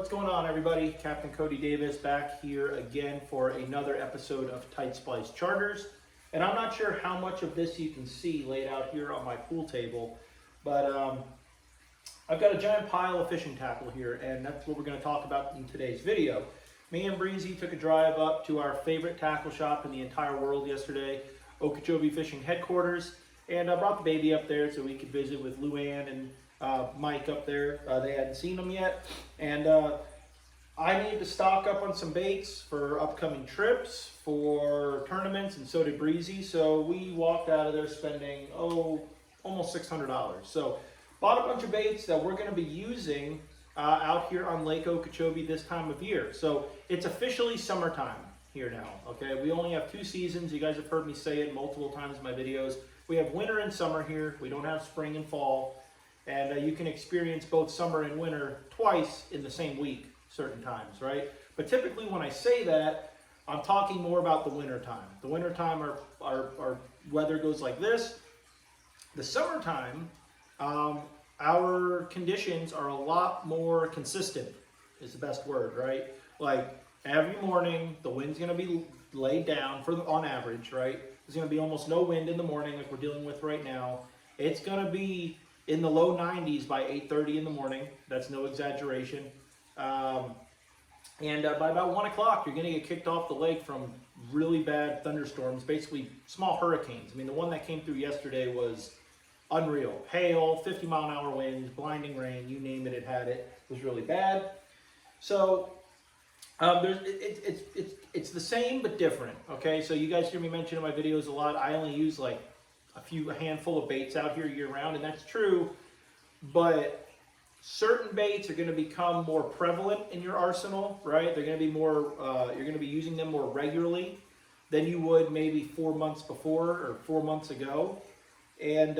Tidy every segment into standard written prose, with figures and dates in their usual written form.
What's going on, everybody? Captain Cody Davis back here again for another episode of Tight Splice Charters. And I'm not sure how much of this you can see laid out here on my pool table, but I've got a giant pile of fishing tackle here, and that's what we're going to talk about in today's video. Me and Breezy took a drive up to our favorite tackle shop in the entire world yesterday, Okeechobee Fishing Headquarters, and I brought the baby up there so we could visit with Luann and Mike up there. They hadn't seen them yet, and I needed to stock up on some baits for upcoming trips, for tournaments, and so did Breezy. So we walked out of there spending almost $600. So bought a bunch of baits that we're going to be using out here on Lake Okeechobee this time of year. So it's officially summertime here now. Okay, we only have 2 seasons. You guys have heard me say it multiple times in my videos. We have winter and summer here. We don't have spring and fall. And you can experience both summer and winter twice in the same week, certain times, right? But typically when I say that, I'm talking more about the winter time. The winter time, our weather goes like this. The summertime, our conditions are a lot more consistent, is the best word, right? Like every morning, the wind's gonna be laid down on average, right? There's gonna be almost no wind in the morning like we're dealing with right now. It's gonna be in the low 90s by 8:30 in the morning. That's no exaggeration. And by about 1 o'clock, you're going to get kicked off the lake from really bad thunderstorms, basically small hurricanes. I mean, the one that came through yesterday was unreal. Hail, 50-mile-an-hour winds, blinding rain, you name it, it had it. It was really bad. So it's the same but different, okay? So you guys hear me mention in my videos a lot, I only use like a handful of baits out here year-round, and that's true, but certain baits are going to become more prevalent in your arsenal, right? They're going to be more, you're going to be using them more regularly than you would maybe 4 months before or 4 months ago. And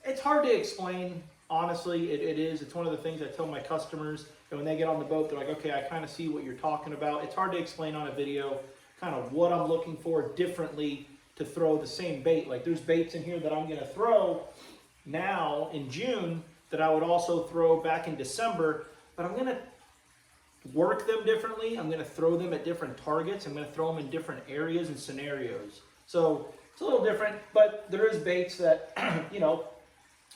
it's hard to explain, honestly. It is. It's one of the things I tell my customers, and when they get on the boat, they're like, okay, I kind of see what you're talking about. It's hard to explain on a video kind of what I'm looking for differently to throw the same bait. Like there's baits in here that I'm going to throw now in June that I would also throw back in December, but I'm going to work them differently. I'm going to throw them at different targets. I'm going to throw them in different areas and scenarios. So it's a little different, but there is baits that, you know,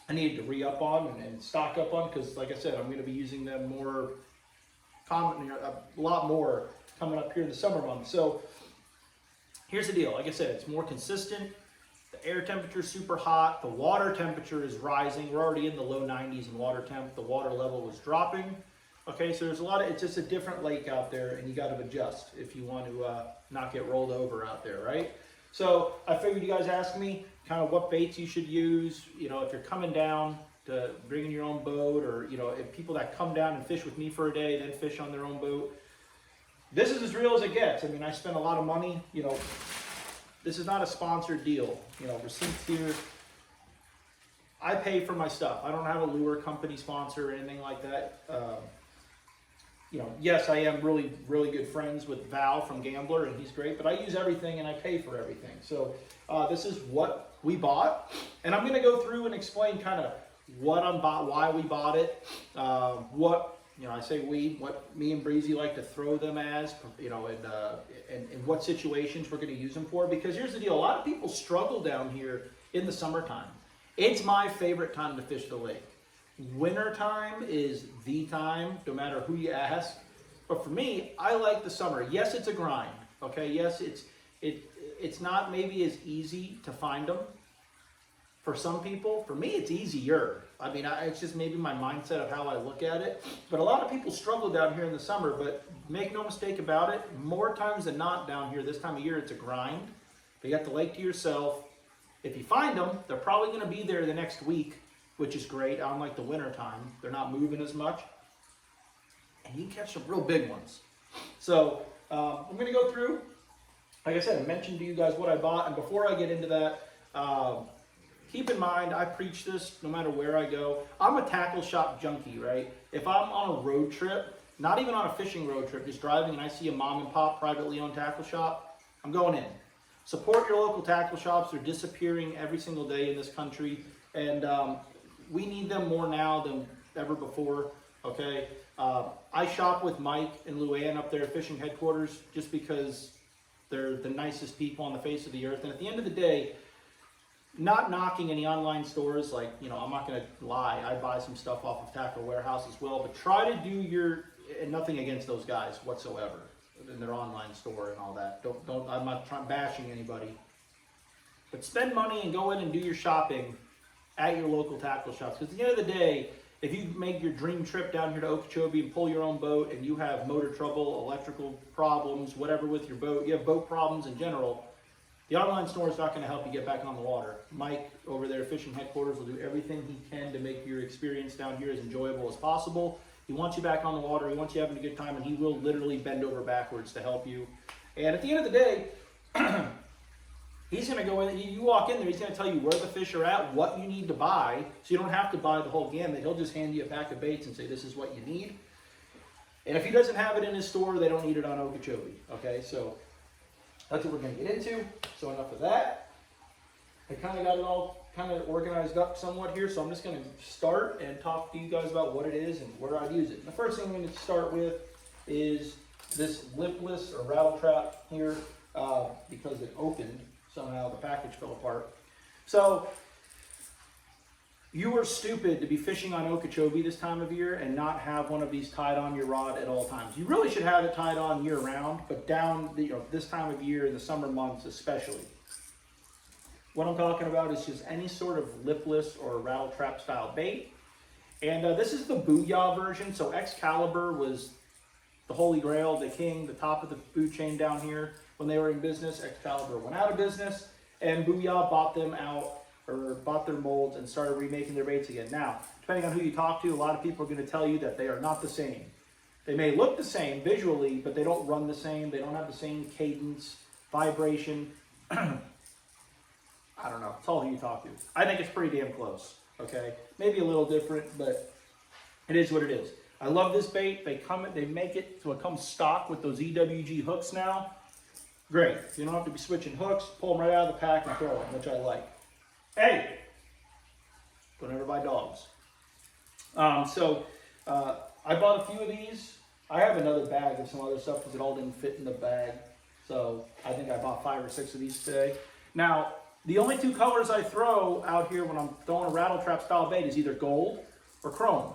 I need to re-up on and stock up on because, like I said, I'm going to be using them more, a lot more coming up here in the summer months. So here's the deal. Like I said, it's more consistent. The air temperature is super hot. The water temperature is rising. We're already in the low 90s in water temp. The water level was dropping. Okay, so there's a lot of, it's just a different lake out there, and you got to adjust if you want to not get rolled over out there, right? So I figured you guys asked me kind of what baits you should use. You know, if you're coming down to bringing your own boat, or, you know, if people that come down and fish with me for a day, then fish on their own boat. This is as real as it gets. I mean, I spent a lot of money, you know, this is not a sponsored deal, you know, receipts here. I pay for my stuff. I don't have a lure company sponsor or anything like that. You know, yes, I am really, really good friends with Val from Gambler, and he's great, but I use everything and I pay for everything. So this is what we bought, and I'm going to go through and explain kind of what I bought, why we bought it, you know, I say what me and Breezy like to throw them as, you know, and what situations we're going to use them for. Because here's the deal. A lot of people struggle down here in the summertime. It's my favorite time to fish the lake. Wintertime is the time, no matter who you ask. But for me, I like the summer. Yes, it's a grind. Okay, yes, it's not maybe as easy to find them. For some people, for me, it's easier. I mean, it's just maybe my mindset of how I look at it. But a lot of people struggle down here in the summer, but make no mistake about it, more times than not down here this time of year, it's a grind. You got the lake to yourself. If you find them, they're probably going to be there the next week, which is great. Unlike the winter time, they're not moving as much. And you can catch some real big ones. So I'm going to go through, like I said, I mentioned to you guys what I bought. And before I get into that, keep in mind, I preach this no matter where I go. I'm a tackle shop junkie, right? If I'm on a road trip, not even on a fishing road trip, just driving and I see a mom and pop privately owned tackle shop, I'm going in. Support your local tackle shops. They're disappearing every single day in this country, and we need them more now than ever before. okay? I shop with Mike and Luann up there at fishing headquarters just because they're the nicest people on the face of the earth. And at the end of the day, not knocking any online stores, like, you know, I'm not going to lie, I buy some stuff off of Tackle Warehouse as well, but try to do your, and nothing against those guys whatsoever in their online store and all that. I'm not bashing anybody, but spend money and go in and do your shopping at your local tackle shops. Because at the end of the day, if you make your dream trip down here to Okeechobee and pull your own boat and you have motor trouble, electrical problems, whatever with your boat, you have boat problems in general, the online store is not going to help you get back on the water. Mike over there at Fishing Headquarters will do everything he can to make your experience down here as enjoyable as possible. He wants you back on the water, he wants you having a good time, and he will literally bend over backwards to help you. And at the end of the day, he's going to go in, you walk in there, he's going to tell you where the fish are at, what you need to buy, so you don't have to buy the whole gamut. He'll just hand you a pack of baits and say, this is what you need. And if he doesn't have it in his store, they don't need it on Okeechobee, okay? So that's what we're going to get into. So enough of that. I kind of got it all kind of organized up somewhat here, so I'm just going to start and talk to you guys about what it is and where I use it. And the first thing I'm going to start with is this Lipless or rattle trap here, because it opened. Somehow the package fell apart. So you were stupid to be fishing on Okeechobee this time of year and not have one of these tied on your rod at all times. You really should have it tied on year round, but down this time of year in the summer months especially. What I'm talking about is just any sort of lipless or rattle trap style bait. And this is the Booyah version. So Excalibur was the holy grail, the king, the top of the food chain down here. When they were in business, Excalibur went out of business, and Booyah bought them out, or bought their molds and started remaking their baits again. Now, depending on who you talk to, a lot of people are going to tell you that they are not the same. They may look the same visually, but they don't run the same. They don't have the same cadence, vibration. I don't know. It's all who you talk to. I think it's pretty damn close, okay? Maybe a little different, but it is what it is. I love this bait. They make it so it comes stock with those EWG hooks now. Great. You don't have to be switching hooks. Pull them right out of the pack and throw them, which I like. Hey! Don't ever buy dogs. I bought a few of these. I have another bag of some other stuff because it all didn't fit in the bag. So I think I bought 5 or 6 of these today. Now, the only 2 colors I throw out here when I'm throwing a rattle trap style bait is either gold or chrome.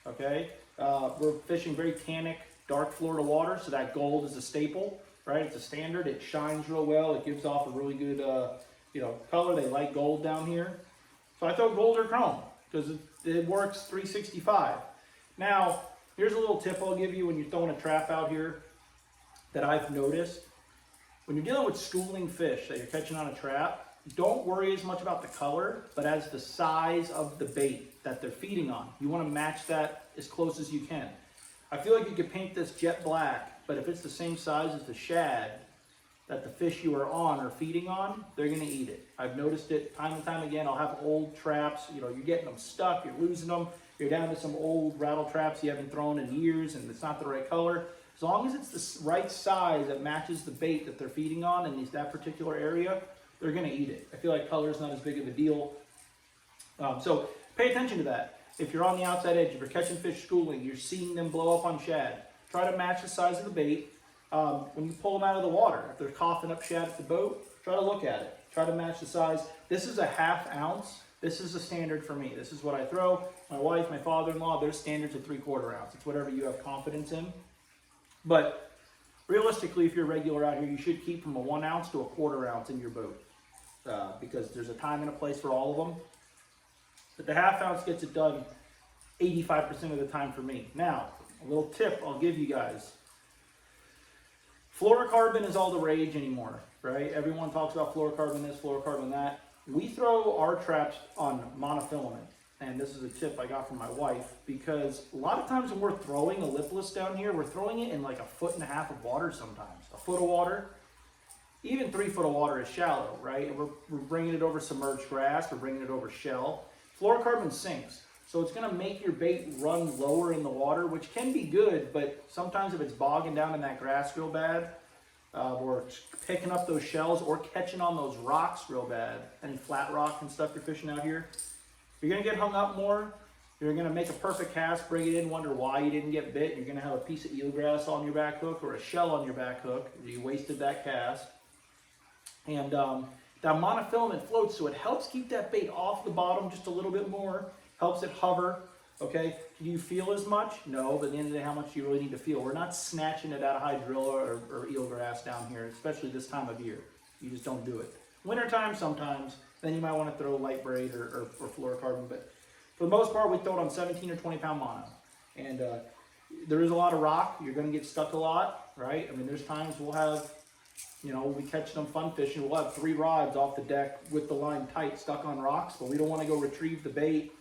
Okay? We're fishing very tannic, dark Florida water, so that gold is a staple, right? It's a standard. It shines real well. It gives off a really good, color. They like gold down here. So I throw gold or chrome because it works 365. Now, here's a little tip I'll give you when you're throwing a trap out here that I've noticed. When you're dealing with schooling fish that you're catching on a trap, don't worry as much about the color, but as the size of the bait that they're feeding on. You want to match that as close as you can. I feel like you could paint this jet black, but if it's the same size as the shad that the fish you are on are feeding on, they're going to eat it. I've noticed it time and time again. I'll have old traps, you're getting them stuck, you're losing them, you're down to some old rattle traps you haven't thrown in years and it's not the right color. As long as it's the right size that matches the bait that they're feeding on in that particular area, they're going to eat it. I feel like color is not as big of a deal. So pay attention to that. If you're on the outside edge, if you're catching fish schooling, you're seeing them blow up on shad, try to match the size of the bait. When you pull them out of the water, if they're coughing up shad at the boat, try to look at it. Try to match the size. This is a 1/2 ounce. This is a standard for me. This is what I throw. My wife, my father-in-law, their standards are 3/4 ounce. It's whatever you have confidence in. But realistically, if you're regular out here, you should keep from a 1 ounce to a 1/4 ounce in your boat. Because there's a time and a place for all of them. But the 1/2 ounce gets it done 85% of the time for me. Now, a little tip I'll give you guys. Fluorocarbon is all the rage anymore, right? Everyone talks about fluorocarbon this, fluorocarbon that. We throw our traps on monofilament. And this is a tip I got from my wife, because a lot of times when we're throwing a lipless down here, we're throwing it in like 1.5 feet of water sometimes. 1 foot of water. Even 3 foot of water is shallow, right? And we're bringing it over submerged grass, we're bringing it over shell. Fluorocarbon sinks, so it's gonna make your bait run lower in the water, which can be good, but sometimes if it's bogging down in that grass real bad, or picking up those shells, or catching on those rocks real bad, any flat rock and stuff you're fishing out here, you're gonna get hung up more, You're going to make a perfect cast, bring it in, wonder why you didn't get bit. You're going to have a piece of eelgrass on your back hook or a shell on your back hook. You wasted that cast. And that monofilament floats, so it helps keep that bait off the bottom just a little bit more. Helps it hover. Okay, do you feel as much? No, but at the end of the day, how much do you really need to feel? We're not snatching it out of hydrilla or eelgrass down here, especially this time of year. You just don't do it. Wintertime, sometimes, then you might want to throw light braid or fluorocarbon, but for the most part, we throw it on 17 or 20 pound mono. And there is a lot of rock. You're going to get stuck a lot, right? I mean, there's times we'll have, you know, we catch them fun fishing. We'll have 3 rods off the deck with the line tight, stuck on rocks, but we don't want to go retrieve the bait.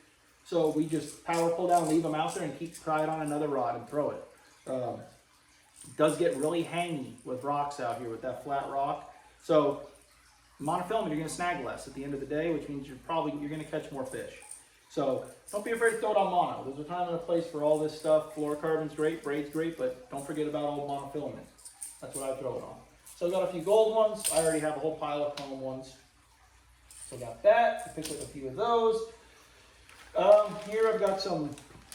So we just power pull down, leave them out there, and try it on another rod and throw it. It does get really hangy with rocks out here with that flat rock. So monofilament, you're going to snag less at the end of the day, which means you're going to catch more fish. So don't be afraid to throw it on mono. There's a time and a place for all this stuff. Fluorocarbon's great, braid's great, but don't forget about old monofilament. That's what I throw it on. So I got a few gold ones. I already have a whole pile of chrome ones. So I got that. I picked up a few of those. Here I've got some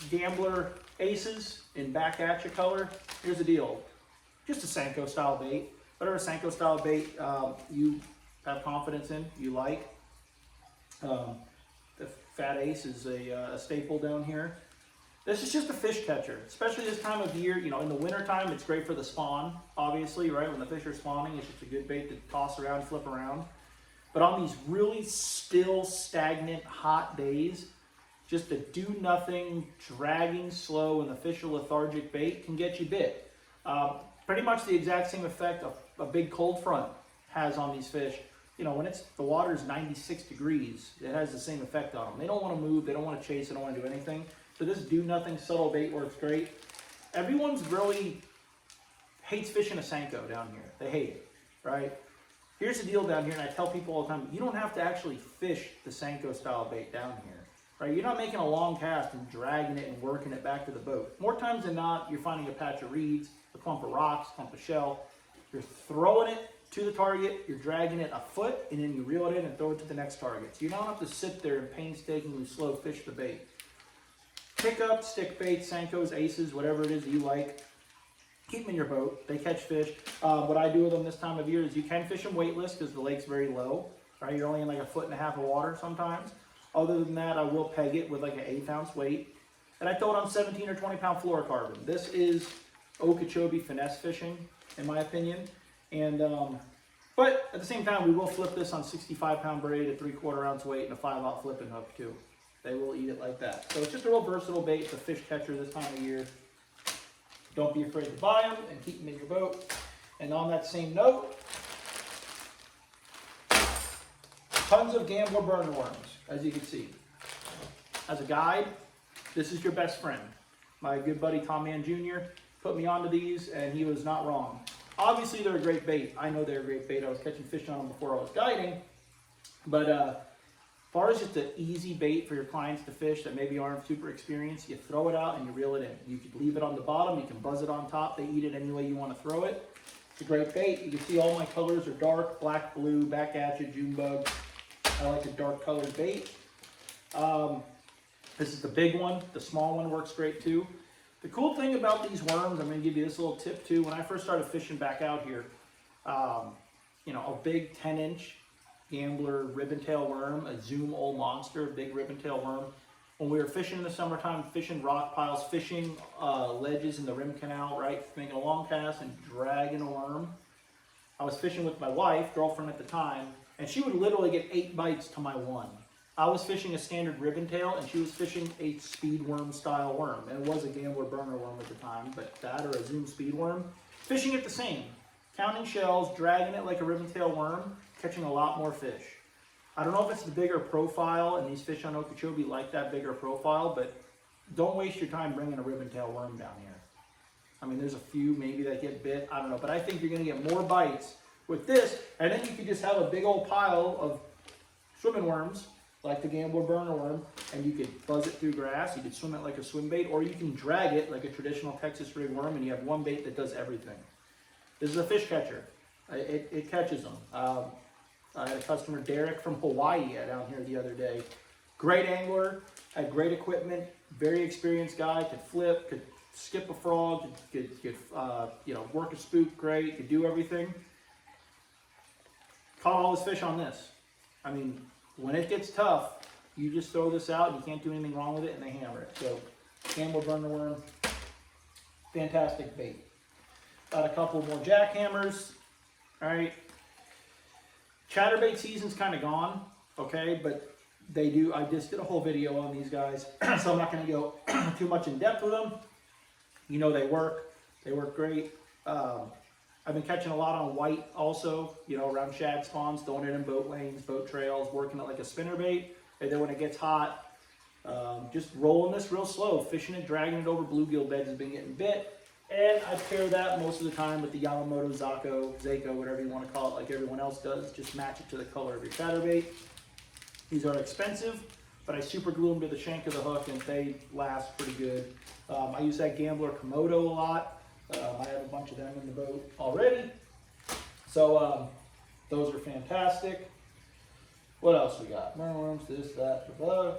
Gambler Aces in back at you color. Here's the deal. Just a Senko style bait. Whatever Senko style bait you have confidence in, you like. The Fat Ace is a staple down here. This is just a fish catcher, especially this time of year. You know, in the winter time, it's great for the spawn, obviously, right? When the fish are spawning, it's just a good bait to toss around, flip around. But on these really still, stagnant, hot days, just a do-nothing, dragging slow, and the fish are lethargic bait can get you bit. Pretty much the exact same effect a big cold front has on these fish. You know, when the water's 96 degrees, it has the same effect on them. They don't want to move, they don't want to chase, they don't want to do anything. So this do-nothing subtle bait works great. Everyone's really hates fishing a Senko down here. They hate it, right? Here's the deal down here, and I tell people all the time, you don't have to actually fish the Senko style bait down here. Right, you're not making a long cast and dragging it and working it back to the boat. More times than not, you're finding a patch of reeds, a clump of rocks, a clump of shell. You're throwing it to the target, you're dragging it a foot, and then you reel it in and throw it to the next target. So you don't have to sit there and painstakingly slow fish the bait. Pick up stick baits, Senkos, Aces, whatever it is that you like. Keep them in your boat. They catch fish. What I do with them this time of year is you can fish them weightless because the lake's very low. Right, you're only in like 1.5 feet of water sometimes. Other than that, I will peg it with like an 1/8 ounce weight. And I throw it on 17 or 20 pound fluorocarbon. This is Okeechobee finesse fishing, in my opinion. And but at the same time, we will flip this on 65 pound braid, a 3/4 ounce weight, and a 5/0 flipping hook too. They will eat it like that. So it's just a real versatile bait. It's a fish catcher this time of year. Don't be afraid to buy them and keep them in your boat. And on that same note, tons of Gambler burn worms, as you can see. As a guide, this is your best friend. My good buddy Tom Mann Jr. put me onto these, and he was not wrong. Obviously, they're a great bait. I know they're a great bait. I was catching fish on them before I was guiding. But as far as just an easy bait for your clients to fish that maybe aren't super experienced, you throw it out and you reel it in. You can leave it on the bottom. You can buzz it on top. They eat it any way you want to throw it. It's a great bait. You can see all my colors are dark, black, blue, back at you, June bug. I like a dark colored bait. This is the big one. The small one works great too. The cool thing about these worms, I'm going to give you this little tip too. When I first started fishing back out here, you know, a big 10-inch Gambler ribbon-tail worm, a Zoom old monster, big ribbon-tail worm. When we were fishing in the summertime, fishing rock piles, fishing ledges in the rim canal, right, making a long cast and dragging a worm. I was fishing with my wife, girlfriend at the time, and she would literally get 8 bites to my 1. I was fishing a standard ribbon tail, and she was fishing a speed worm style worm. And it was a Gambler burner worm at the time, but that or a Zoom speed worm. Fishing it the same. Counting shells, dragging it like a ribbon tail worm, catching a lot more fish. I don't know if it's the bigger profile, and these fish on Okeechobee like that bigger profile, but don't waste your time bringing a ribbon tail worm down here. I mean, there's a few maybe that get bit, I don't know, but I think you're going to get more bites with this, and then you could just have a big old pile of swimming worms, like the Gambler burner worm, and you could buzz it through grass, you could swim it like a swim bait, or you can drag it like a traditional Texas rig worm, and you have one bait that does everything. This is a fish catcher. It catches them. I had a customer, Derek from Hawaii, down here the other day. Great angler, had great equipment, very experienced guy, could flip, could skip a frog, could you know, work a spook great, could do everything. Caught all his fish on this. I mean, when it gets tough, you just throw this out, and you can't do anything wrong with it, and they hammer it. So, Campbell burner worm, fantastic bait. Got a couple more jackhammers. All right. Chatterbait season's kind of gone, okay, but they do. I just did a whole video on these guys, so I'm not going to go too much in depth with them. You know, they work great. I've been catching a lot on white also, you know, around shad spawns, throwing it in boat lanes, boat trails, working it like a spinnerbait. And then when it gets hot, just rolling this real slow, fishing it, dragging it over bluegill beds has been getting bit. And I pair that most of the time with the Yamamoto, Zako, whatever you want to call it, like everyone else does. Just match it to the color of your chatterbait. These are expensive, but I super glue them to the shank of the hook and they last pretty good. I use that Gambler Komodo a lot. I have a bunch of them in the boat already. So those are fantastic. What else we got? Worms, this, that, blah,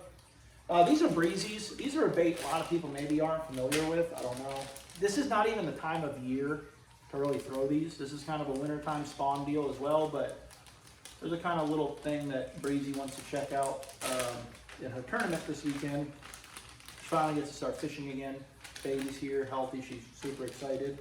blah. These are breezies. These are a bait a lot of people maybe aren't familiar with. I don't know. This is not even the time of year to really throw these. This is kind of a wintertime spawn deal as well, but there's a kind of little thing that Breezy wants to check out in her tournament this weekend. She finally gets to start fishing again. Baby's here, healthy, she's super excited.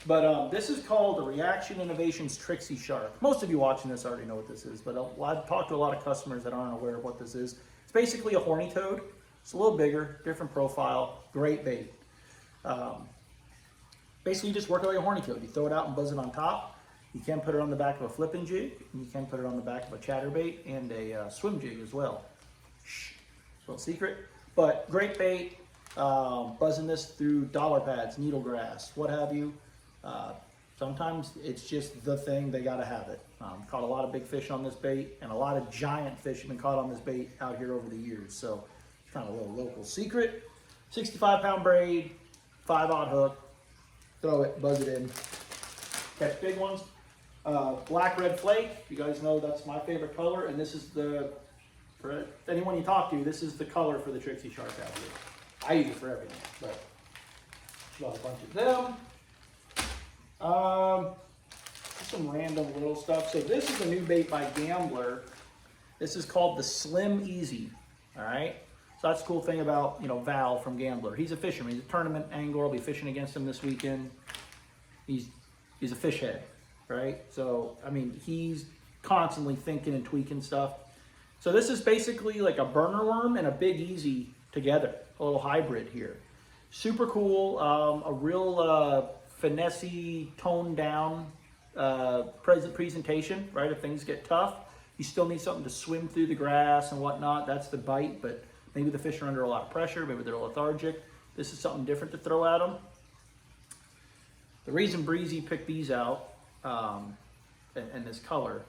But this is called the Reaction Innovations Trixie Shark. Most of you watching this already know what this is, but I've talked to a lot of customers that aren't aware of what this is. It's basically a horny toad. It's a little bigger, different profile, great bait. Basically, you just work it like a horny toad. You throw it out and buzz it on top. You can put it on the back of a flipping jig, and you can put it on the back of a chatterbait and a swim jig as well. Shh, little secret. But great bait. Buzzing this through dollar pads, needle grass, what have you. Sometimes it's just the thing, they got to have it. Caught a lot of big fish on this bait, and a lot of giant fish have been caught on this bait out here over the years. So it's kind of a little local secret. 65-pound braid, 5/0 hook, throw it, buzz it in, catch big ones. Black red flake, you guys know that's my favorite color, and this is for anyone you talk to, this is the color for the Trixie Shark out here. I use it for everything, but got a bunch of them. Just some random little stuff. So this is a new bait by Gambler. This is called the Slim Easy. All right. So that's the cool thing about, you know, Val from Gambler. He's a fisherman. He's a tournament angler. I'll be fishing against him this weekend. He's a fish head, right? So I mean, he's constantly thinking and tweaking stuff. So this is basically like a burner worm and a Big Easy together. A little hybrid here. Super cool. A real finessey, toned down presentation, right? If things get tough, you still need something to swim through the grass and whatnot. That's the bite, but maybe the fish are under a lot of pressure. Maybe they're lethargic. This is something different to throw at them. The reason Breezy picked these out and this color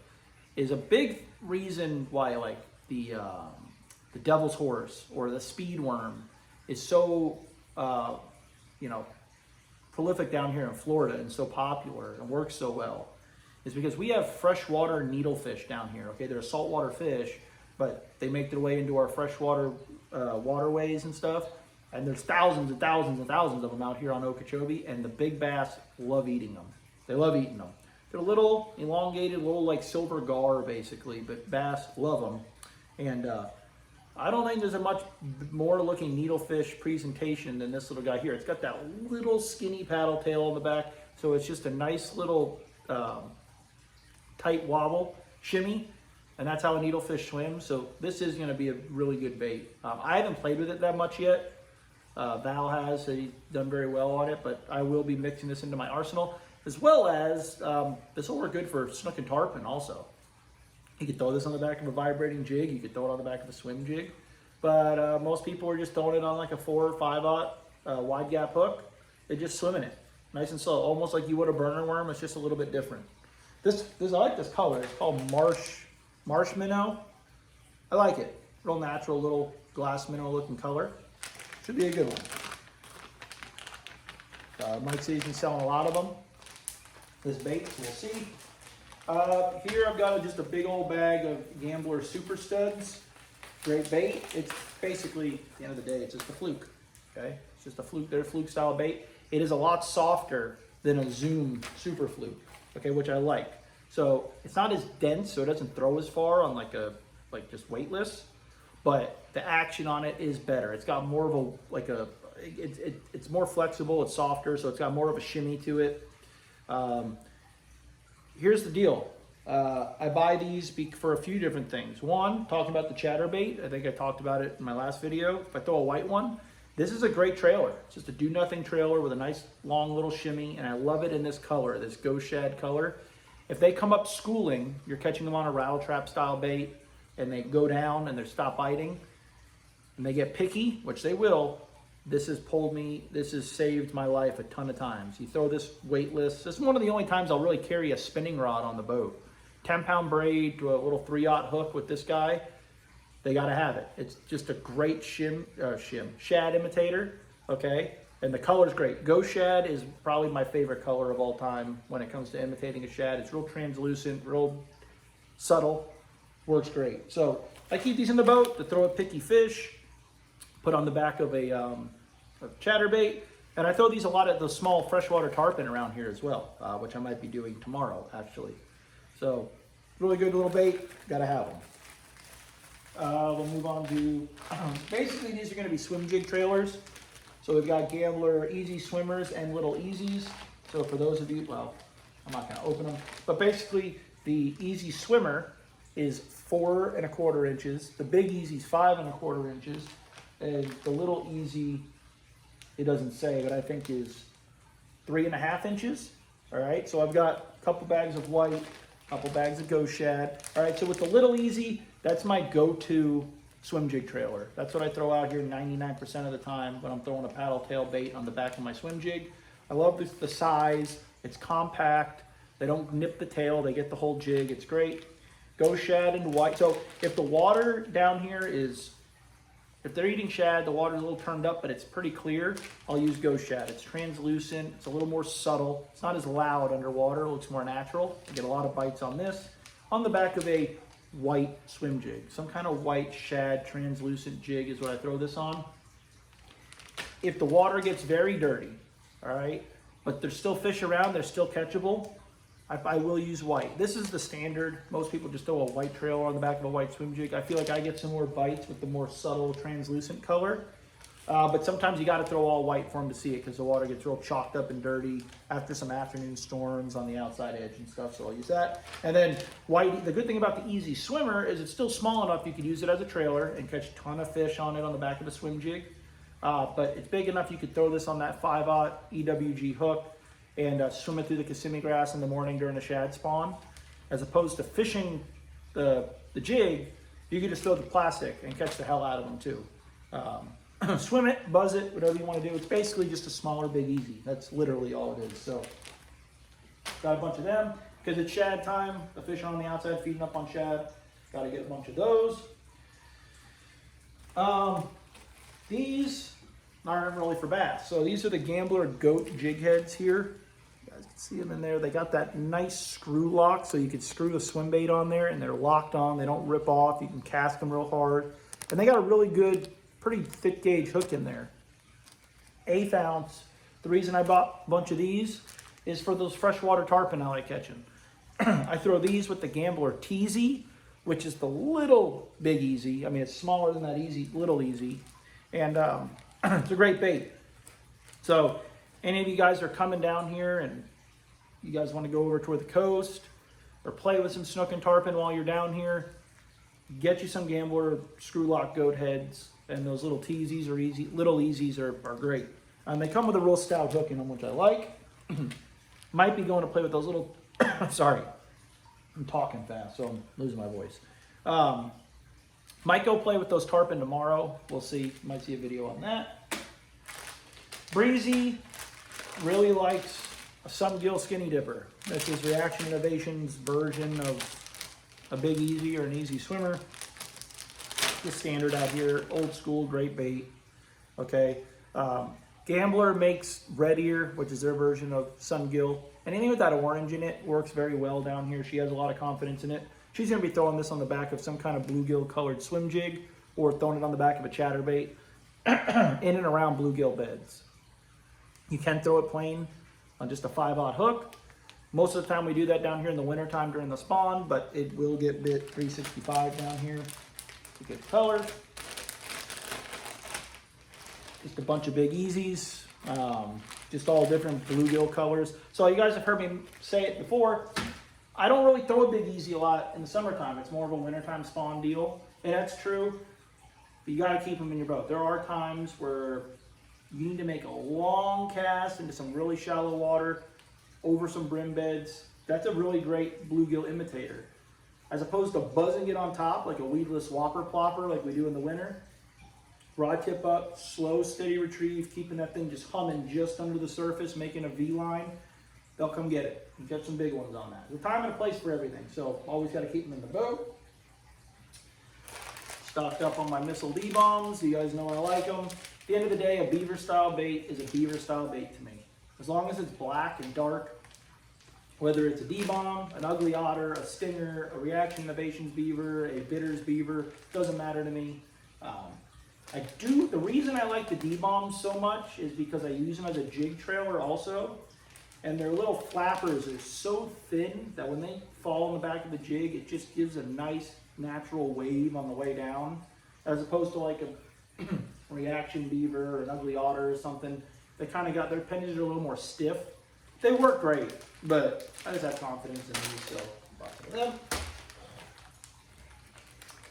is a big reason why, like the devil's horse or the speed worm is so you know, prolific down here in Florida and so popular and works so well, is because we have freshwater needlefish down here. Okay, they're a saltwater fish, but they make their way into our freshwater waterways and stuff. And there's thousands and thousands and thousands of them out here on Okeechobee, and the big bass love eating them. They love eating them. They're little, elongated, little like silver gar basically, but bass love them. And I don't think there's a much more looking needlefish presentation than this little guy here. It's got that little skinny paddle tail on the back, so it's just a nice little tight wobble, shimmy, and that's how a needlefish swims. So this is going to be a really good bait. I haven't played with it that much yet. Val has, he's done very well on it, but I will be mixing this into my arsenal, as well as this will work good for snook and tarpon also. You could throw this on the back of a vibrating jig. You could throw it on the back of a swim jig. But most people are just throwing it on like a 4 or 5/0 wide gap hook. They're just swimming it nice and slow, almost like you would a burner worm. It's just a little bit different. This I like this color. It's called marsh minnow. I like it. Real natural little glass minnow looking color. Should be a good one. Mike says he's selling a lot of them. This bait, we'll see. Here I've got just a big old bag of Gambler Super Studs. Great bait. It's basically, at the end of the day, it's just a Fluke, okay? It's just a Fluke, they're a Fluke style bait. It is a lot softer than a Zoom Super Fluke, okay, which I like. So it's not as dense, so it doesn't throw as far on like just weightless, but the action on it is better. It's got more of it's more flexible, it's softer, so it's got more of a shimmy to it. Here's the deal. I buy these for a few different things. One, talking about the Chatterbait, I think I talked about it in my last video. If I throw a white one, this is a great trailer. It's just a do-nothing trailer with a nice long little shimmy, and I love it in this color, this ghost shad color. If they come up schooling, you're catching them on a rattle trap style bait, and they go down and they stop biting, and they get picky, which they will, this has saved my life a ton of times. You throw this weightless, this is one of the only times I'll really carry a spinning rod on the boat. 10-pound braid to a little 3/0 hook with this guy, they gotta have it. It's just a great shad imitator, okay? And the color's great. Ghost shad is probably my favorite color of all time when it comes to imitating a shad. It's real translucent, real subtle, works great. So I keep these in the boat to throw at picky fish, put on the back of a chatterbait, and I throw these a lot at those small freshwater tarpon around here as well, which I might be doing tomorrow actually. So really good little bait, gotta have them. We'll move on to, basically these are gonna be swim jig trailers. So we've got Gambler Easy Swimmers and Little Easies. So for those of you, well, I'm not gonna open them, but basically the Easy Swimmer is 4 1/4 inches. The Big Easy's 5 1/4 inches. And the Little Easy, it doesn't say, but I think is 3 1/2 inches. All right, so I've got a couple bags of white, a couple bags of ghost shad. All right, so with the Little Easy, that's my go-to swim jig trailer. That's what I throw out here 99% of the time when I'm throwing a paddle tail bait on the back of my swim jig. I love the size, it's compact, they don't nip the tail, they get the whole jig, it's great. Ghost shad and white. So if the water down here is, if they're eating shad, the water's a little turned up, but it's pretty clear, I'll use ghost shad. It's translucent, it's a little more subtle, it's not as loud underwater, it looks more natural. You get a lot of bites on this. On the back of a white swim jig, some kind of white shad translucent jig is what I throw this on. If the water gets very dirty, all right, but there's still fish around, they're still catchable, I will use white. This is the standard. Most people just throw a white trailer on the back of a white swim jig. I feel like I get some more bites with the more subtle translucent color. But sometimes you got to throw all white for them to see it because the water gets real chalked up and dirty after some afternoon storms on the outside edge and stuff, so I'll use that. And then white, the good thing about the Easy Swimmer is it's still small enough you could use it as a trailer and catch a ton of fish on it on the back of a swim jig. But it's big enough you could throw this on that 5/0 EWG hook and swim it through the Kissimmee grass in the morning during the shad spawn. As opposed to fishing the jig, you can just throw the plastic and catch the hell out of them too. Swim it, buzz it, whatever you want to do. It's basically just a smaller Big Easy. That's literally all it is. So got a bunch of them because it's shad time. The fish are on the outside feeding up on shad. Got to get a bunch of those. These aren't really for bass. So these are the Gambler Goat jig heads here. You guys can see them in there. They got that nice screw lock so you could screw the swim bait on there and they're locked on. They don't rip off. You can cast them real hard. And they got a really good, pretty thick gauge hook in there. 1/8 ounce. The reason I bought a bunch of these is for those freshwater tarpon I like catching. I throw these with the Gambler Teasy, which is the little Big Easy. I mean, it's smaller than that Easy, Little Easy. And it's a great bait. So any of you guys are coming down here and you guys want to go over toward the coast or play with some snook and tarpon while you're down here, get you some Gambler screw lock goat heads, and those little teasies or Little Easies are great. They come with a real stout hook in them, which I like. Might be going to play with those little, sorry, I'm talking fast, so I'm losing my voice. Might go play with those tarpon tomorrow. We'll see, might see a video on that. Breezy really likes a Sungill Skinny Dipper. That's his Reaction Innovations version of a Big Easy or an Easy Swimmer. The standard out here, old school, great bait. Okay. Gambler makes Red Ear, which is their version of Sungill. Anything with that orange in it works very well down here. She has a lot of confidence in it. She's going to be throwing this on the back of some kind of bluegill colored swim jig or throwing it on the back of a chatterbait in and around bluegill beds. You can throw it plain on just a 5/0 hook. Most of the time we do that down here in the winter time during the spawn, but it will get bit 365 down here to get color. Just a bunch of big easies, just all different bluegill colors. So you guys have heard me say it before, I don't really throw a big easy a lot in the summertime. It's more of a wintertime spawn deal, and that's true, but you gotta keep them in your boat. There are times where you need to make a long cast into some really shallow water, over some brim beds. That's a really great bluegill imitator. As opposed to buzzing it on top like a weedless whopper plopper like we do in the winter. Rod tip up, slow, steady retrieve, keeping that thing just humming just under the surface, making a V-line. They'll come get it. You get some big ones on that. There's a time and a place for everything, so always got to keep them in the boat. Stocked up on my missile D-bombs. You guys know I like them. At the end of the day, a beaver style bait is a beaver style bait to me. As long as it's black and dark, whether it's a D-bomb, an ugly otter, a stinger, a reaction innovations beaver, a bitters beaver, doesn't matter to me. The reason I like the D-bombs so much is because I use them as a jig trailer also. And their little flappers are so thin that when they fall on the back of the jig, it just gives a nice natural wave on the way down. As opposed to like a reaction beaver or an ugly otter or something. They kind of got, their appendages are a little more stiff. They work great, but I just have confidence in these, so I'm buying them.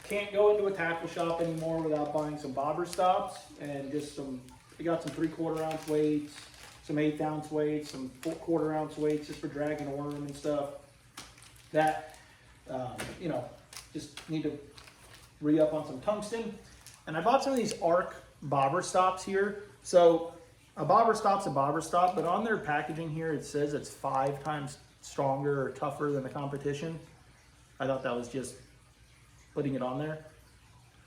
Can't go into a tackle shop anymore without buying some bobber stops and just some, I got some 3/4 ounce weights, some 1/8 ounce weights, some 4/4 ounce weights just for dragging a worm and stuff. That, you know, just need to re-up on some tungsten. And I bought some of these ARC bobber stops here. So a bobber stop's a bobber stop, but on their packaging here it says it's 5 times stronger or tougher than the competition. I thought that was just putting it on there.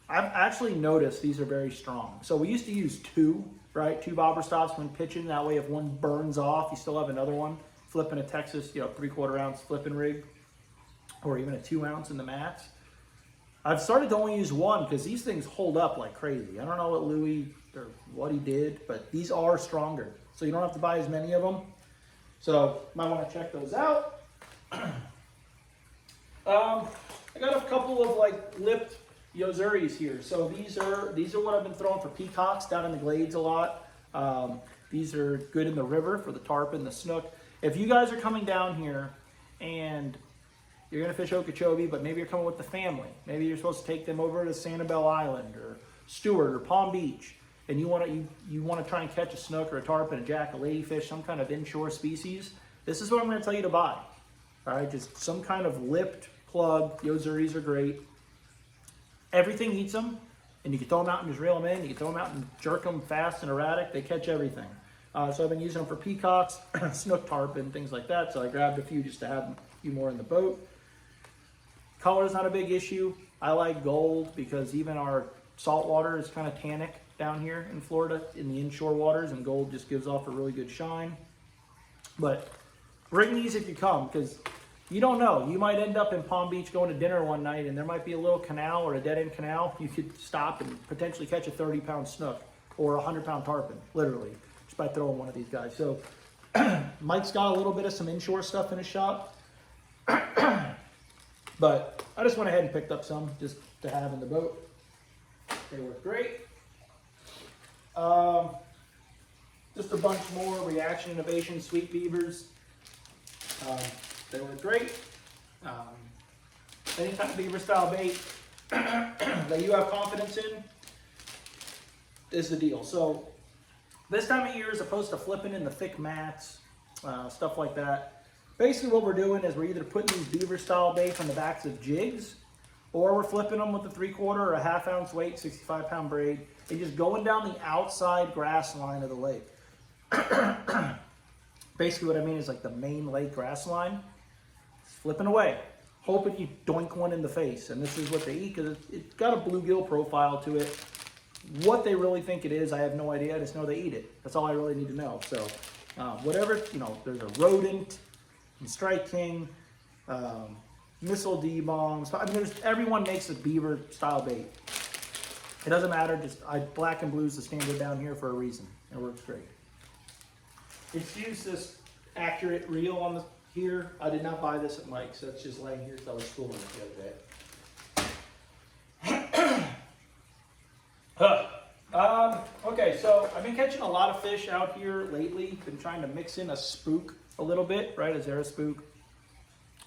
I've actually noticed these are very strong. So we used to use 2, right? 2 bobber stops when pitching. That way if one burns off, you still have another one. Flipping a Texas, 3/4 ounce flipping rig, or even a 2 ounce in the mats. I've started to only use 1 because these things hold up like crazy. I don't know what Louis or what he did, but these are stronger. So you don't have to buy as many of them. So might want to check those out. I got a couple of like lipped Yozuris here. So these are what I've been throwing for peacocks down in the glades a lot. These are good in the river for the tarpon, the snook. If you guys are coming down here and you're gonna fish Okeechobee, but maybe you're coming with the family. Maybe you're supposed to take them over to Sanibel Island or Stewart or Palm Beach, and you want to try and catch a snook or a tarpon, a jack, a ladyfish, some kind of inshore species. This is what I'm going to tell you to buy. All right, just some kind of lipped plug. Yozuris are great. Everything eats them, and you can throw them out and just reel them in. You can throw them out and jerk them fast and erratic. They catch everything. So I've been using them for peacocks, snook, tarpon, things like that. So I grabbed a few just to have a few more in the boat. Color is not a big issue. I like gold because even our salt water is kind of tannic down here in Florida in the inshore waters, and gold just gives off a really good shine. But bring these if you come, because you don't know. You might end up in Palm Beach going to dinner one night and there might be a little canal or a dead-end canal. You could stop and potentially catch a 30-pound snook or a 100-pound tarpon, literally, just by throwing one of these guys. So Mike's got a little bit of some inshore stuff in his shop. But I just went ahead and picked up some just to have in the boat. They work great. Just a bunch more reaction innovation sweet beavers. They work great. Any type of beaver style bait that you have confidence in is the deal. So this time of year, as opposed to flipping in the thick mats, stuff like that, basically what we're doing is we're either putting these beaver style baits on the backs of jigs, or we're flipping them with a 3/4 or a 1/2 ounce weight, 65-pound braid, and just going down the outside grass line of the lake. Basically what I mean is like the main lake grass line, flipping away, hoping you doink one in the face. And this is what they eat because it's got a bluegill profile to it. What they really think it is, I have no idea. I just know they eat it. That's all I really need to know. So whatever, there's a rodent, and Strike King, missile D-bombs. I mean, everyone makes a beaver style bait. It doesn't matter, just black and blue is the standard down here for a reason. It works great. It's used this accurate reel on the here. I did not buy this at Mike's, so it's just laying here because I was schooling it the other day. Okay, so I've been catching a lot of fish out here lately. Been trying to mix in a spook a little bit, right? A Zara spook.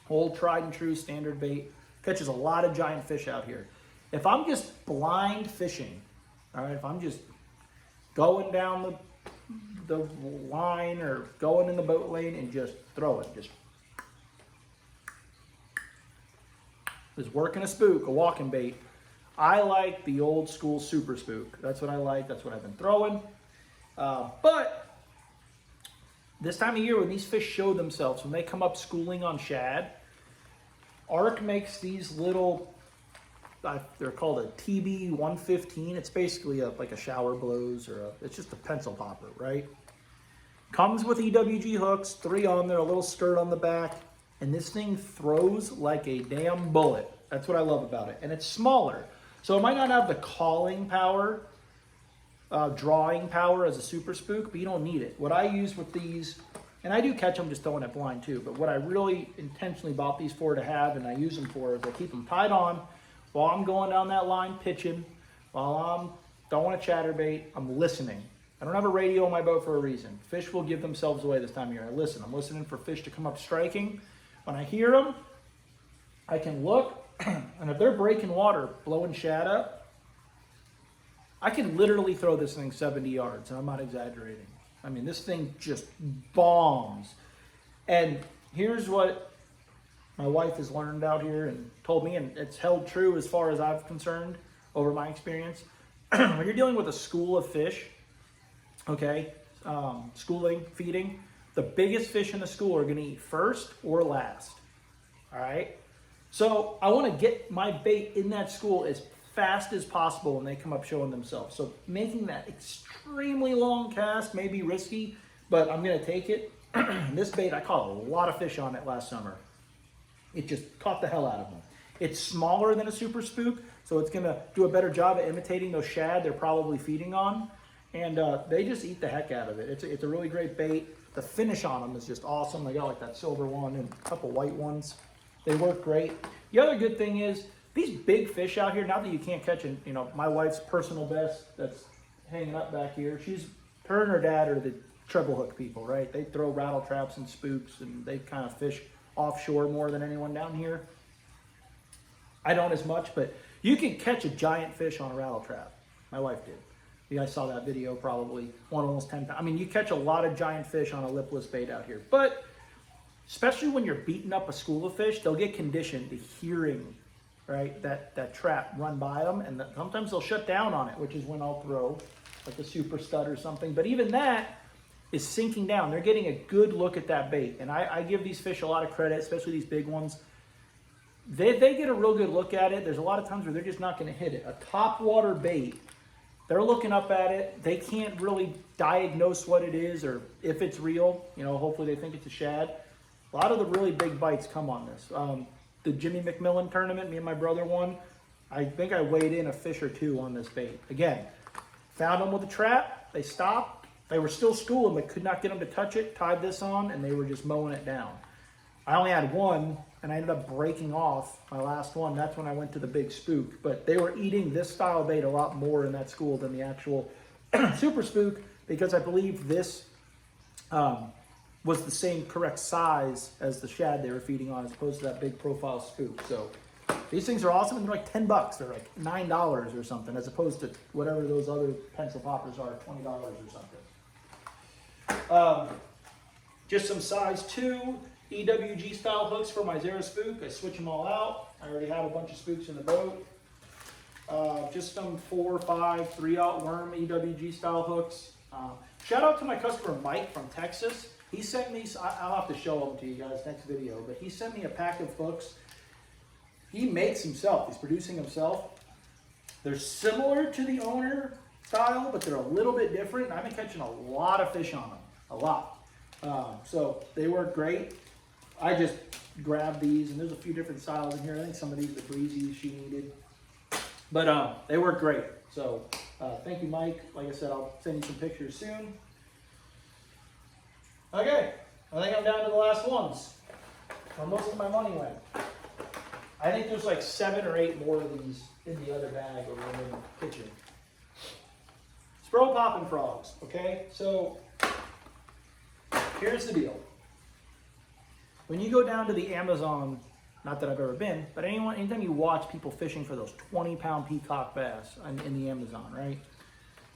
Old tried and true standard bait. Catches a lot of giant fish out here. If I'm just blind fishing, all right, if I'm just going down the line or going in the boat lane and just throwing, just working a spook, a walking bait, I like the old school super spook. That's what I like. That's what I've been throwing. But this time of year when these fish show themselves, when they come up schooling on shad, Arc makes these little, they're called a TB 115. It's basically like a shower blows or it's just a pencil popper, right? Comes with EWG hooks, 3 on there, a little skirt on the back, and this thing throws like a damn bullet. That's what I love about it. And it's smaller. So it might not have the calling power, drawing power as a super spook, but you don't need it. What I use with these, and I do catch them just throwing it blind too, but what I really intentionally bought these for to have, and I use them for, is I keep them tied on while I'm going down that line pitching, while I'm throwing a chatterbait, I'm listening. I don't have a radio on my boat for a reason. Fish will give themselves away this time of year. I listen. I'm listening for fish to come up striking. When I hear them, I can look, and if they're breaking water, blowing shad up, I can literally throw this thing 70 yards, and I'm not exaggerating. I mean, this thing just bombs. And here's what my wife has learned out here and told me, and it's held true as far as I'm concerned over my experience. When you're dealing with a school of fish, okay, schooling, feeding, the biggest fish in the school are going to eat first or last, all right? So I want to get my bait in that school as fast as possible when they come up showing themselves. So making that extremely long cast may be risky, but I'm going to take it. This bait, I caught a lot of fish on it last summer. It just caught the hell out of them. It's smaller than a super spook, so it's going to do a better job at imitating those shad they're probably feeding on. And they just eat the heck out of it. It's a really great bait. The finish on them is just awesome. They got like that silver one and a couple white ones. They work great. The other good thing is these big fish out here, not that you can't catch, you know, my wife's personal best that's hanging up back here, her and her dad are the treble hook people, right? They throw rattle traps and spooks, and they kind of fish offshore more than anyone down here. I don't as much, but you can catch a giant fish on a rattle trap. My wife did. You guys saw that video probably, one almost 10 pounds. I mean, you catch a lot of giant fish on a lipless bait out here, but especially when you're beating up a school of fish, they'll get conditioned to hearing, right, that trap run by them, and sometimes they'll shut down on it, which is when I'll throw like a super stud or something. But even that is sinking down. They're getting a good look at that bait, and I give these fish a lot of credit, especially these big ones. They get a real good look at it. There's a lot of times where they're just not going to hit it. A topwater bait, they're looking up at it. They can't really diagnose what it is or if it's real. You know, hopefully they think it's a shad. A lot of the really big bites come on this. The Jimmy McMillan tournament, me and my brother won. I think I weighed in a fish or 2 on this bait. Again, found them with a trap. They stopped. They were still schooling, but could not get them to touch it. Tied this on, and they were just mowing it down. I only had one, and I ended up breaking off my last one. That's when I went to the big spook. But they were eating this style bait a lot more in that school than the actual super spook, because I believe this was the same correct size as the shad they were feeding on, as opposed to that big profile spook. So these things are awesome, and they're like $10. They're like $9 or something, as opposed to whatever those other pencil poppers are, $20 or something. Just some size 2 EWG style hooks for my Zara spook. I switch them all out. I already have a bunch of spooks in the boat. Just some 4 or 5 3/0 worm EWG style hooks. Shout out to my customer Mike from Texas. He sent me, I'll have to show them to you guys next video, but he sent me a pack of hooks. He makes himself, he's producing himself. They're similar to the owner style, but they're a little bit different. I've been catching a lot of fish on them, a lot. So they work great. I just grabbed these, and there's a few different styles in here. I think some of these are breezy she needed. But they work great. So thank you, Mike. Like I said, I'll send you some pictures soon. Okay, I think I'm down to the last ones. Where most of my money went. I think there's like 7 or 8 more of these in the other bag over in the kitchen. Spro popping frogs, okay? So here's the deal. When you go down to the Amazon, not that I've ever been, but anytime you watch people fishing for those 20-pound peacock bass in the Amazon, right?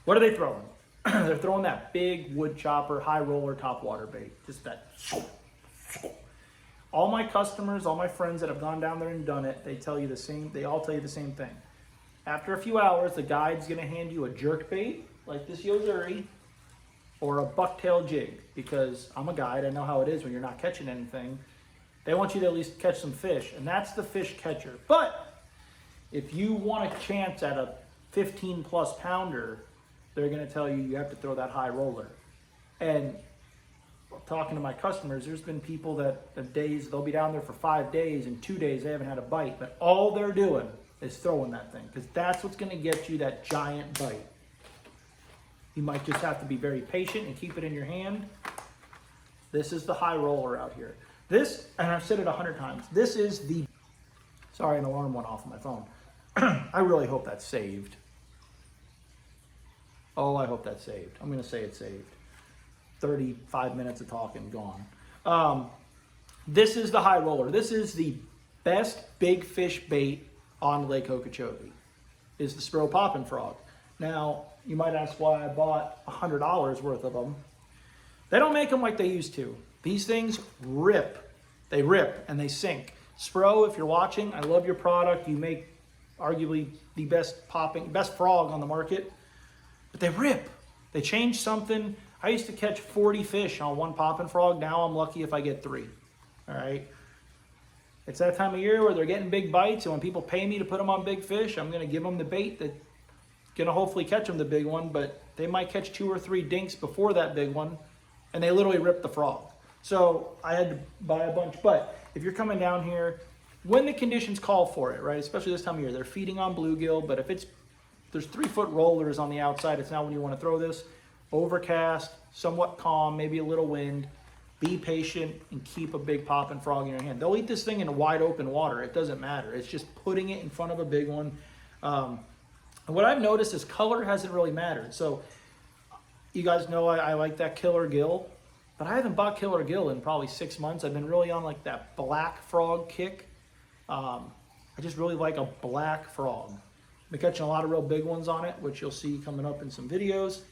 What are they throwing? They're throwing that big wood chopper, high roller, topwater bait. Just that. All my customers, all my friends that have gone down there and done it, they tell you the same. They all tell you the same thing. After a few hours, the guide's going to hand you a jerkbait like this Yozuri or a bucktail jig, because I'm a guide. I know how it is when you're not catching anything. They want you to at least catch some fish, and that's the fish catcher. But if you want a chance at a 15-plus pounder, they're going to tell you you have to throw that high roller. And talking to my customers, there's been people that days, they'll be down there for 5 days, and 2 days they haven't had a bite, but all they're doing is throwing that thing, because that's what's going to get you that giant bite. You might just have to be very patient and keep it in your hand. This is the high roller out here. This, and I've said it 100 times, this is the, sorry, an alarm went off on my phone. I really hope that's saved. Oh, I hope that's saved. I'm going to say it's saved. 35 minutes of talking, gone. This is the high roller. This is the best big fish bait on Lake Okeechobee, is the Spro Poppin' Frog. Now, you might ask why I bought $100 worth of them. They don't make them like they used to. These things rip. They rip and they sink. Spro, if you're watching, I love your product. You make arguably the best frog on the market. But they rip. They changed something. I used to catch 40 fish on one poppin' frog. Now I'm lucky if I get 3. All right. It's that time of year where they're getting big bites, and when people pay me to put them on big fish, I'm going to give them the bait that's going to hopefully catch them the big one, but they might catch 2 or 3 dinks before that big one, and they literally rip the frog. So I had to buy a bunch. But if you're coming down here, when the conditions call for it, right, especially this time of year, they're feeding on bluegill, but if there's 3-foot rollers on the outside, it's not when you want to throw this. Overcast, somewhat calm, maybe a little wind. Be patient and keep a big poppin' frog in your hand. They'll eat this thing in wide open water. It doesn't matter. It's just putting it in front of a big one. And what I've noticed is color hasn't really mattered. So you guys know I like that killer gill, but I haven't bought killer gill in probably 6 months. I've been really on like that black frog kick. I just really like a black frog. I've been catching a lot of real big ones on it, which you'll see coming up in some videos.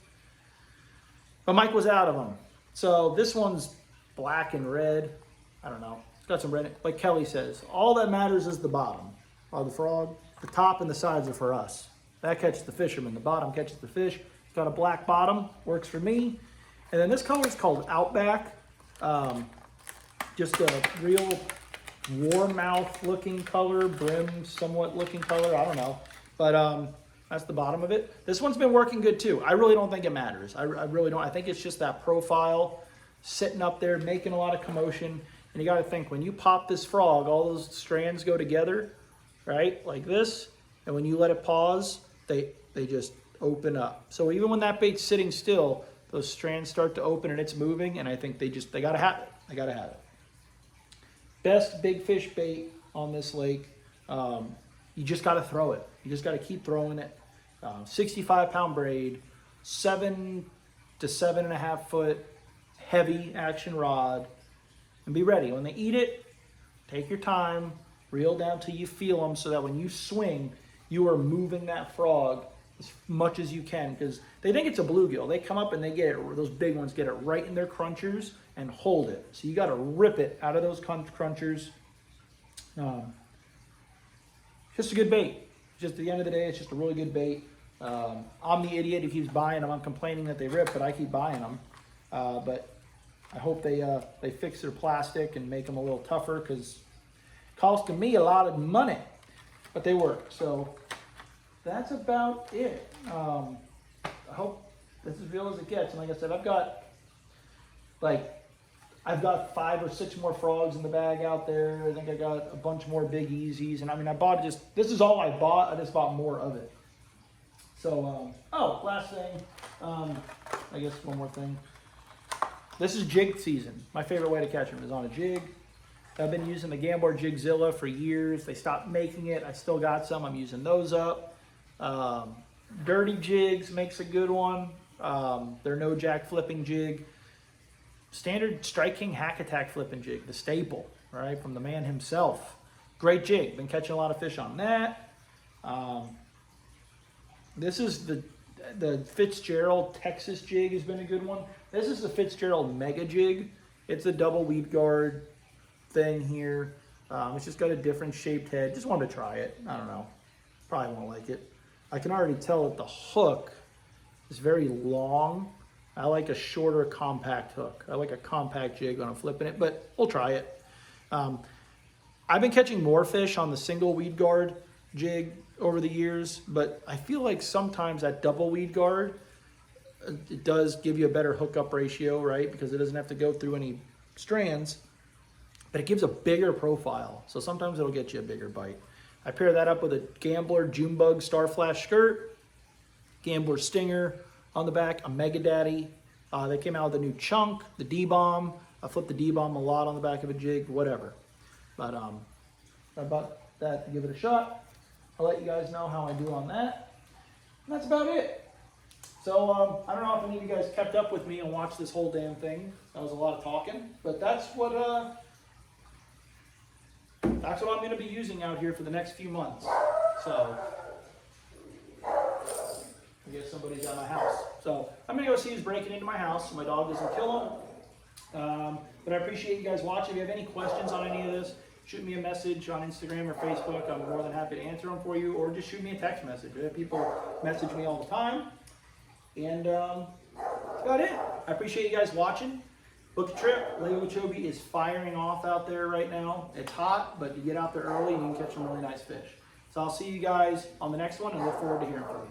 But Mike was out of them. So this one's black and red. I don't know. It's got some red. Like Kelly says, all that matters is the bottom of the frog. The top and the sides are for us. That catches the fisherman. The bottom catches the fish. It's got a black bottom. Works for me. And then this color is called Outback. Just a real warmouth looking color. Brim somewhat looking color. I don't know. But that's the bottom of it. This one's been working good too. I really don't think it matters. I really don't. I think it's just that profile sitting up there making a lot of commotion. And you got to think, when you pop this frog, all those strands go together, right? Like this. And when you let it pause, they just open up. So even when that bait's sitting still, those strands start to open and it's moving. And I think they got to have it. They got to have it. Best big fish bait on this lake. You just got to throw it. You just got to keep throwing it. 65-pound braid, 7 to 7.5 foot heavy action rod, and be ready. When they eat it, take your time, reel down till you feel them, so that when you swing, you are moving that frog as much as you can, because they think it's a bluegill. They come up and they get it, those big ones get it right in their crunchers and hold it. So you got to rip it out of those crunchers. Just a good bait. Just at the end of the day, it's just a really good bait. I'm the idiot who keeps buying them. I'm complaining that they rip, but I keep buying them. But I hope they fix their plastic and make them a little tougher, because it's costing me a lot of money. But they work. So that's about it. I hope this is as real as it gets. And like I said, I've got like I've got 5 or 6 more frogs in the bag out there. I think I got a bunch more big easies. And I mean, I bought just, this is all I bought. I just bought more of it. So, oh, last thing, I guess one more thing. This is jig season. My favorite way to catch them is on a jig. I've been using the Gambler Jigzilla for years. They stopped making it. I still got some. I'm using those up. Dirty Jigs makes a good one. They're no jack flipping jig. Standard Strike King Hack Attack flipping jig, the staple, right, from the man himself. Great jig. Been catching a lot of fish on that. This is the Fitzgerald Texas jig has been a good one. This is the Fitzgerald Mega Jig. It's a double weed guard thing here. It's just got a different shaped head. Just wanted to try it. I don't know. Probably won't like it. I can already tell that the hook is very long. I like a shorter, compact hook. I like a compact jig when I'm flipping it, but we'll try it. I've been catching more fish on the single weed guard jig over the years, but I feel like sometimes that double weed guard, it does give you a better hookup ratio, right? Because it doesn't have to go through any strands, but it gives a bigger profile. So sometimes it'll get you a bigger bite. I pair that up with a Gambler Junebug Star Flash skirt, Gambler Stinger on the back, a Mega Daddy. They came out with a new chunk, the D-Bomb. I flipped the D-Bomb a lot on the back of a jig, whatever. But I bought that to give it a shot. I'll let you guys know how I do on that. And that's about it. So I don't know if any of you guys kept up with me and watched this whole damn thing. That was a lot of talking, but that's what I'm going to be using out here for the next few months. So I guess somebody's at my house. So I'm going to go see who's breaking into my house so my dog doesn't kill him. But I appreciate you guys watching. If you have any questions on any of this, shoot me a message on Instagram or Facebook. I'm more than happy to answer them for you, or just shoot me a text message. I have people message me all the time. And that's about it. I appreciate you guys watching. Book a trip. Lake Okeechobee is firing off out there right now. It's hot, but you get out there early and you can catch some really nice fish. So I'll see you guys on the next one and look forward to hearing from you.